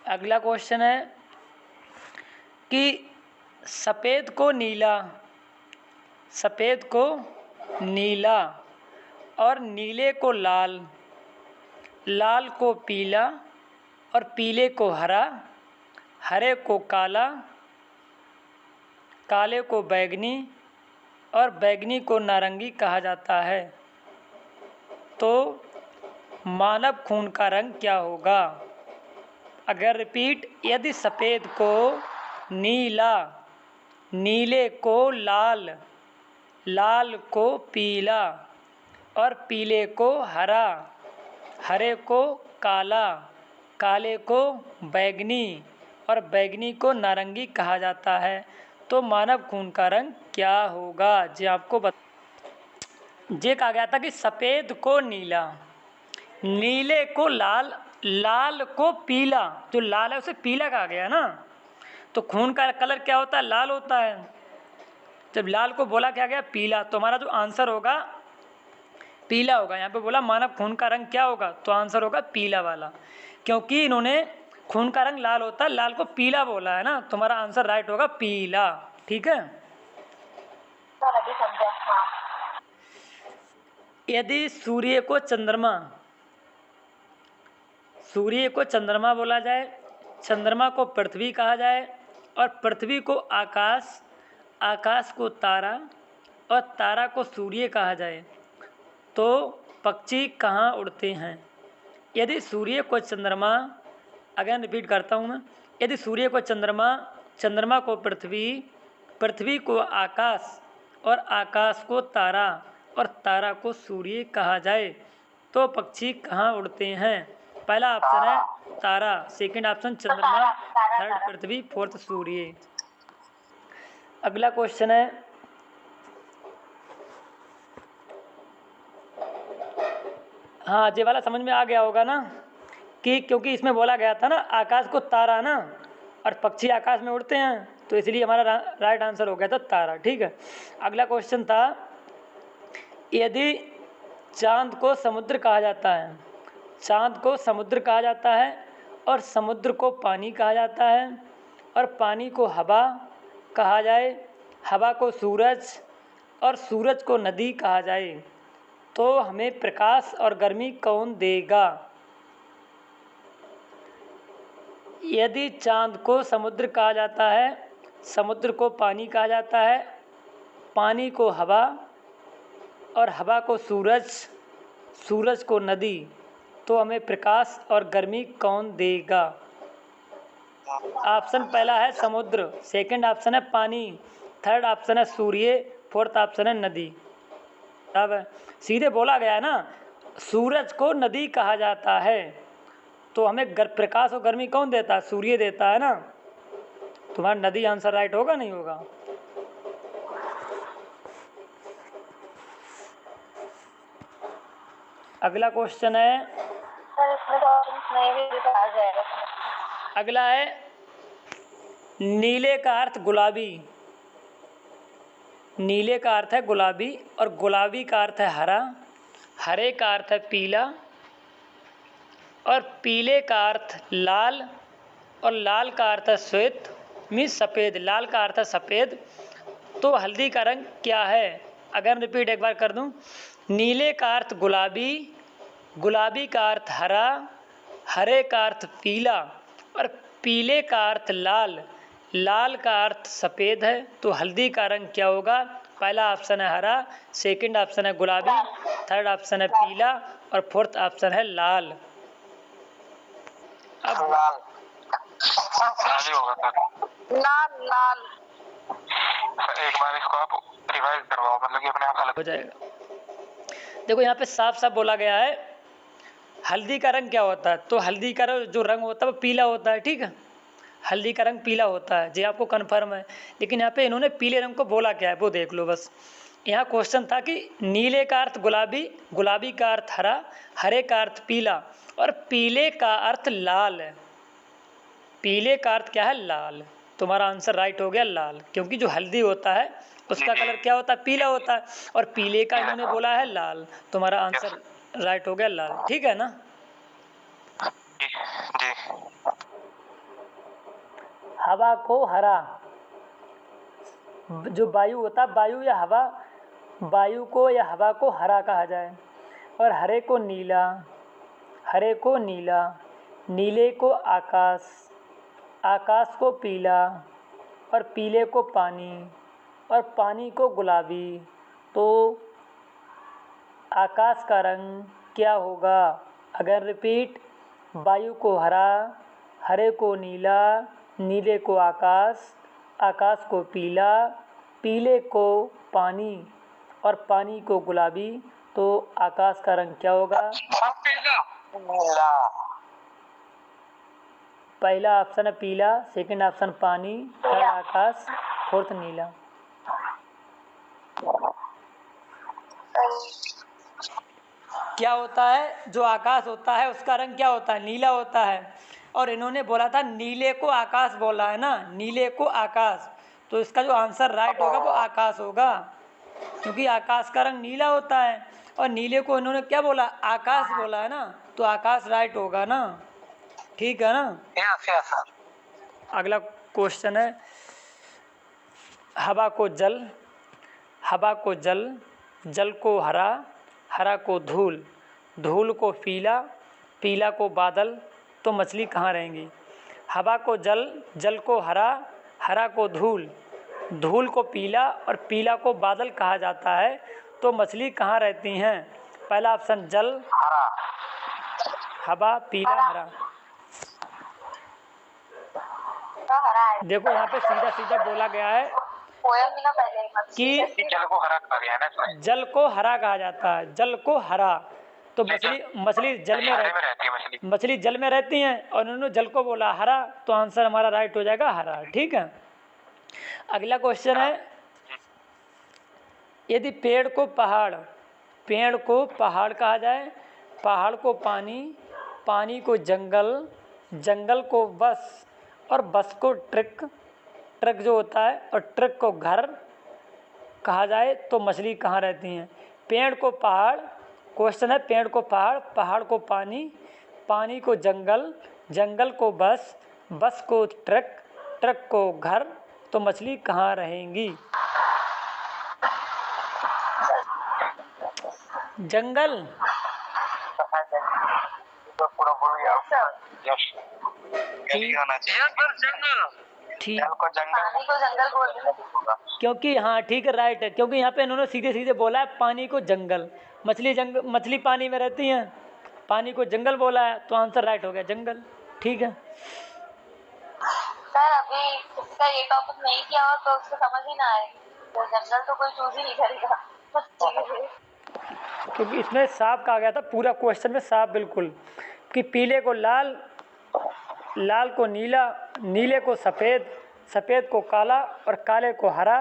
अगला क्वेश्चन है कि सफ़ेद को नीला और नीले को लाल, लाल को पीला और पीले को हरा, हरे को काला, काले को बैंगनी और बैंगनी को नारंगी कहा जाता है। तो मानव खून का रंग क्या होगा? अगर रिपीट, यदि सफ़ेद को नीला, नीले को लाल, लाल को पीला और पीले को हरा, हरे को काला, काले को बैंगनी और बैंगनी को नारंगी कहा जाता है, तो मानव खून का रंग क्या होगा? जी आपको ये कहा गया था कि सफ़ेद को नीला, नीले को लाल, लाल को पीला, जो लाल है उसे पीला कहा गया ना, तो खून का कलर क्या होता है? लाल होता है। जब लाल को बोला क्या गया? पीला, तो हमारा जो आंसर होगा पीला होगा। यहाँ पे बोला मानव खून का रंग क्या होगा, तो आंसर होगा पीला वाला, क्योंकि इन्होंने खून का रंग लाल होता है, लाल को पीला बोला है ना, तो हमारा आंसर राइट होगा पीला। ठीक है। यदि सूर्य को चंद्रमा बोला जाए, चंद्रमा को पृथ्वी कहा जाए और पृथ्वी को आकाश, आकाश को तारा और तारा को सूर्य कहा जाए, तो पक्षी कहाँ उड़ते हैं? यदि सूर्य को चंद्रमा, अगेन रिपीट करता हूँ मैं, यदि सूर्य को चंद्रमा, चंद्रमा को पृथ्वी, पृथ्वी को आकाश और आकाश को तारा और तारा को सूर्य कहा जाए, तो पक्षी कहाँ उड़ते हैं? पहला ऑप्शन है तारा, सेकंड ऑप्शन चंद्रमा, थर्ड पृथ्वी, फोर्थ सूर्य। अगला क्वेश्चन है, हाँ ये वाला समझ में आ गया होगा ना, कि क्योंकि इसमें बोला गया था ना आकाश को तारा ना, और पक्षी आकाश में उड़ते हैं, तो इसलिए हमारा राइट आंसर हो गया था तारा। ठीक है। अगला क्वेश्चन था, यदि चांद को समुद्र कहा जाता है, चांद को समुद्र कहा जाता है और समुद्र को पानी कहा जाता है और पानी को हवा कहा जाए, हवा को सूरज और सूरज को नदी कहा जाए, तो हमें प्रकाश और गर्मी कौन देगा? यदि चांद को समुद्र कहा जाता है, समुद्र को पानी कहा जाता है, पानी को हवा और हवा को सूरज, सूरज को नदी, तो हमें प्रकाश और गर्मी कौन देगा? ऑप्शन पहला है समुद्र, सेकंड ऑप्शन है पानी, थर्ड ऑप्शन है सूर्य, फोर्थ ऑप्शन है नदी। अब सीधे बोला गया है ना, सूरज को नदी कहा जाता है, तो हमें प्रकाश और गर्मी कौन देता है? सूर्य देता है ना, तुम्हारा नदी आंसर राइट होगा नहीं होगा? अगला क्वेश्चन है, सर इसमें तो ऑप्शंस नहीं भी तो आ जाएगा। अगला है, नीले का अर्थ गुलाबी, नीले का अर्थ है गुलाबी और गुलाबी का अर्थ है हरा, हरे का अर्थ है पीला और पीले का अर्थ लाल और लाल का अर्थ है श्वेत, मीन्स सफ़ेद, लाल का अर्थ है सफ़ेद, तो हल्दी का रंग क्या है? अगर रिपीट एक बार कर दूं, नीले का अर्थ गुलाबी, गुलाबी का अर्थ हरा, हरे का अर्थ पीला और पीले का अर्थ लाल, लाल का अर्थ सफ़ेद है, तो हल्दी का रंग क्या होगा? पहला ऑप्शन है हरा, सेकंड ऑप्शन है गुलाबी, थर्ड ऑप्शन है पीला और फोर्थ ऑप्शन है लाल। अब लाल होगा सर, लाल लाल। एक बार इसको आप रिवाइज करवाओ, मतलब कि अपने आप अलग हो जाएगा। देखो यहाँ पे साफ साफ बोला गया है, हल्दी का रंग क्या होता है? तो हल्दी का जो रंग होता है वो पीला होता है। ठीक है, हल्दी का रंग पीला होता है, जी आपको कन्फर्म है। लेकिन यहाँ पे इन्होंने पीले रंग को बोला क्या है वो देख लो बस। यहाँ क्वेश्चन था कि नीले का अर्थ गुलाबी, गुलाबी का अर्थ हरा, हरे का अर्थ पीला और पीले का अर्थ लाल है। पीले का अर्थ क्या है? लाल। तुम्हारा आंसर राइट हो गया लाल, क्योंकि जो हल्दी होता है उसका कलर क्या होता है? पीला होता है, और पीले का इन्होंने बोला है लाल। तुम्हारा आंसर राइट हो गया लाल। ठीक है ना? जी। हवा को हरा, जो वायु होता है, वायु या हवा, वायु को या हवा को हरा कहा जाए। और हरे को नीला, हरे को नीला, नीले को आकाश, आकाश को पीला, और पीले को पानी, और पानी को गुलाबी। तो आकाश का रंग क्या होगा? अगर रिपीट, वायु को हरा, हरे को नीला, नीले को आकाश, आकाश को पीला, पीले को पानी, और पानी को गुलाबी। तो आकाश का रंग क्या होगा? नीला। पहला ऑप्शन है पीला, सेकंड ऑप्शन पानी, थर्ड आकाश, फोर्थ नीला। क्या होता है? जो आकाश होता है उसका रंग क्या होता है? नीला होता है। और इन्होंने बोला था नीले को आकाश बोला है ना, नीले को आकाश। तो इसका जो आंसर राइट होगा वो आकाश होगा, क्योंकि आकाश का रंग नीला होता है और नीले को इन्होंने क्या बोला? आकाश बोला है ना, तो आकाश राइट होगा ना। ठीक है ना? Yes sir. अगला क्वेश्चन है, हवा को जल, हवा को जल, जल को हरा, हरा को धूल, धूल को पीला, पीला को बादल। तो मछली कहाँ रहेंगी? हवा को जल, जल को हरा, हरा को धूल, धूल को पीला, और पीला को बादल कहा जाता है। तो मछली कहाँ रहती हैं? पहला ऑप्शन जल, हरा, हवा, पीला, हरा। हरा है। देखो यहाँ पे सीधा सीधा बोला गया है पोयम में ना पहले कि जल को हरा कहा गया है ना इसमें। जल को हरा कहा जाता है, जल को हरा। तो मछली जल में रहती है मछली। मछली जल में रहती हैं और उन्होंने जल को बोला हरा, तो आंसर हमारा राइट हो जाएगा हरा। ठीक है। अगला क्वेश्चन है, यदि पेड़ को पहाड़, पेड़ को पहाड़ कहा जाए, पहाड़ को पानी, पानी को जंगल, जंगल को बस, और बस को ट्रक, ट्रक जो होता है, और ट्रक को घर कहा जाए, तो मछली कहाँ रहती हैं? पेड़ को पहाड़, क्वेश्चन है पेड़ को पहाड़, पहाड़ को पानी, पानी को जंगल, जंगल को बस, बस को ट्रक, ट्रक को घर। तो मछली कहाँ रहेंगी? जंगल। तो पूरा बोल गया। यस। ठीक। होना चाहिए। जंगल। ठीक, जल को जंगल बोल, क्योंकि हाँ ठीक है, राइट है, क्योंकि यहाँ पे इन्होंने सीधे सीधे बोला है पानी को जंगल, मछली पानी में रहती हैं, पानी को जंगल बोला है, तो आंसर राइट हो गया जंगल। ठीक है। सर अभी इसका ये टॉपिक नहीं किया और तो उसको समझ ही ना आए, तो जंगल तो कोई चूज ही नहीं करेगा। क्योंकि इसमें साफ कहा गया था, पूरा क्वेश्चन में साफ बिल्कुल, कि पीले को लाल, लाल को नीला, नीले को सफ़ेद, सफ़ेद को काला, और काले को हरा,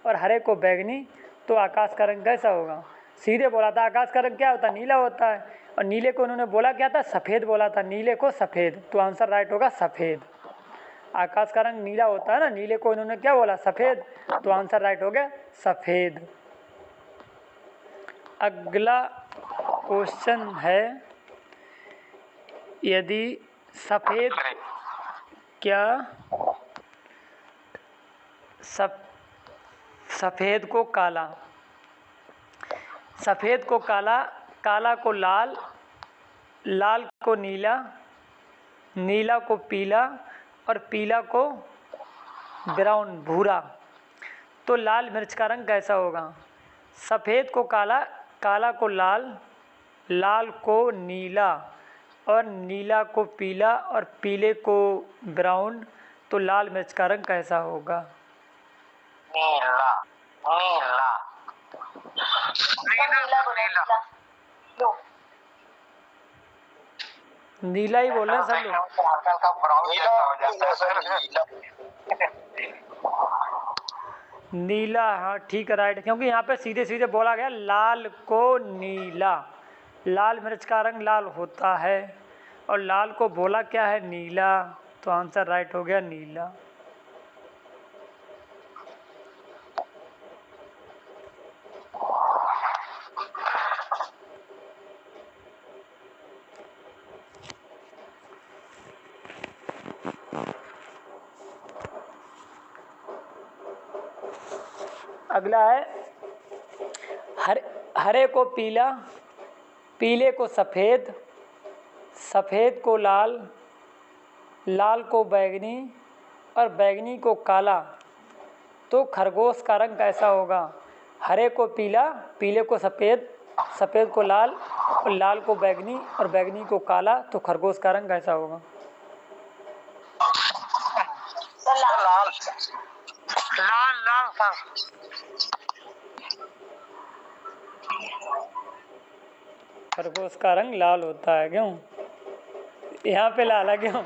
और हरे को बैगनी। तो आकाश का रंग कैसा होगा? सीधे बोला था आकाश का रंग क्या होता है? नीला होता है। और नीले को उन्होंने बोला क्या था? सफ़ेद बोला था, नीले को सफ़ेद। तो आंसर राइट होगा सफ़ेद। आकाश का रंग नीला होता है ना, नीले को इन्होंने क्या बोला? सफ़ेद। तो आंसर राइट हो गया सफ़ेद। अगला क्वेश्चन है, यदि सफ़ेद क्या सफ़ेद को काला, सफ़ेद को काला, काला को लाल, लाल को नीला, नीला को पीला, और पीला को ब्राउन भूरा। तो लाल मिर्च का रंग कैसा होगा? सफ़ेद को काला, काला को लाल, लाल को नीला, और नीला को पीला, और पीले को ब्राउन। तो लाल मिर्च का रंग कैसा होगा? नीला, नीला, नीला, नीला ही बोल रहे हैं सब लोग। हल्का ब्राउन जैसा हो जाता है। नीला, हाँ ठीक है, राइट, क्योंकि यहाँ पे सीधे सीधे बोला गया लाल को नीला, लाल मिर्च का रंग लाल होता है, और लाल को बोला क्या है? नीला। तो आंसर राइट हो गया नीला। अगला है हरे को पीला, पीले को सफ़ेद, सफ़ेद को लाल, लाल को बैंगनी और बैंगनी को काला, तो खरगोश का रंग कैसा होगा? हरे को पीला, पीले को सफ़ेद, सफ़ेद को लाल और लाल को बैंगनी और बैंगनी को काला, तो खरगोश का रंग कैसा होगा? लाल लाल लाल सर। खरगोश का रंग लाल होता है। क्यों यहाँ पे लाल है? क्यों?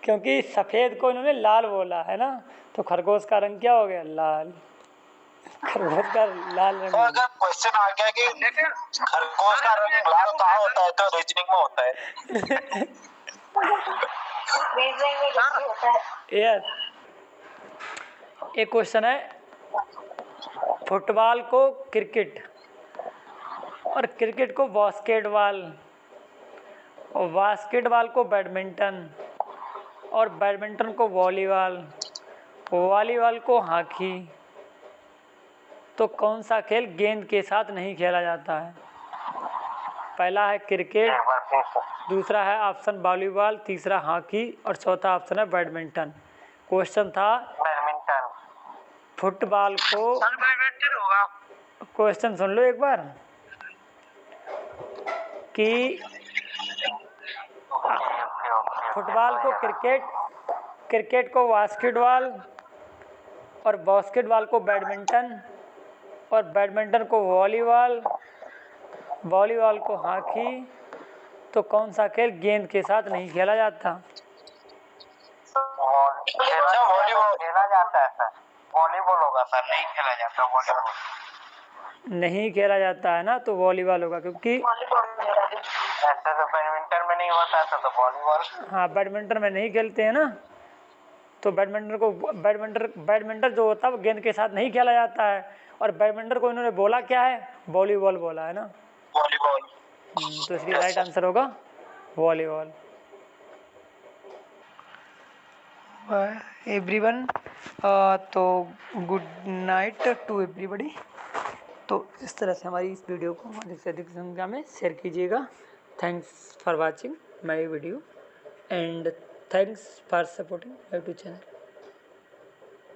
क्योंकि सफ़ेद को इन्होंने लाल बोला है ना, तो खरगोश का रंग क्या हो गया? लाल। खरगोश का लाल रंग। तो अगर क्वेश्चन आ गया कि खरगोश का रंग लाल कहाँ होता है, तो रीजनिंग में होता है। रीजनिंग में कैसे होता है यार, एक क्वेश्चन है, फुटबॉल को क्रिकेट और क्रिकेट को बास्केटबॉल और बास्केटबॉल को बैडमिंटन और बैडमिंटन को वॉलीबॉल, वॉलीबॉल को हॉकी, तो कौन सा खेल गेंद के साथ नहीं खेला जाता है? पहला है क्रिकेट, दूसरा है ऑप्शन वॉलीबॉल, तीसरा हॉकी और चौथा ऑप्शन है बैडमिंटन। क्वेश्चन था बैडमिंटन। फुटबॉल को, बैडमिंटन होगा। क्वेश्चन सुन लो एक बार कि फुटबॉल को क्रिकेट, क्रिकेट को बास्केटबॉल और बास्केटबॉल को बैडमिंटन और बैडमिंटन को वॉलीबॉल, वॉलीबॉल को हॉकी, तो कौन सा खेल गेंद के साथ नहीं खेला जाता? वॉलीबॉल खेला जाता है सर। वॉलीबॉल होगा सर, नहीं खेला जाता वॉलीबॉल। नहीं खेला जाता है ना, तो वॉलीबॉल होगा, क्योंकि ऐसा तो बैडमिंटन में नहीं होता, ऐसा तो वॉलीबॉल। हाँ, बैडमिंटन में नहीं खेलते हैं ना, तो बैडमिंटन जो होता है वो गेंद के साथ नहीं खेला जाता है, और बैडमिंटन को इन्होंने बोला क्या है? वॉलीबॉल बोला है ना। वॉलीबॉल। तो इसलिए राइट आंसर होगा वॉलीबॉल। एवरीवन, तो गुड नाइट टू एवरीबॉडी। तो इस तरह से हमारी इस वीडियो को अधिक से अधिक संख्या में शेयर कीजिएगा। Thanks for watching my video and thanks for supporting my YouTube channel.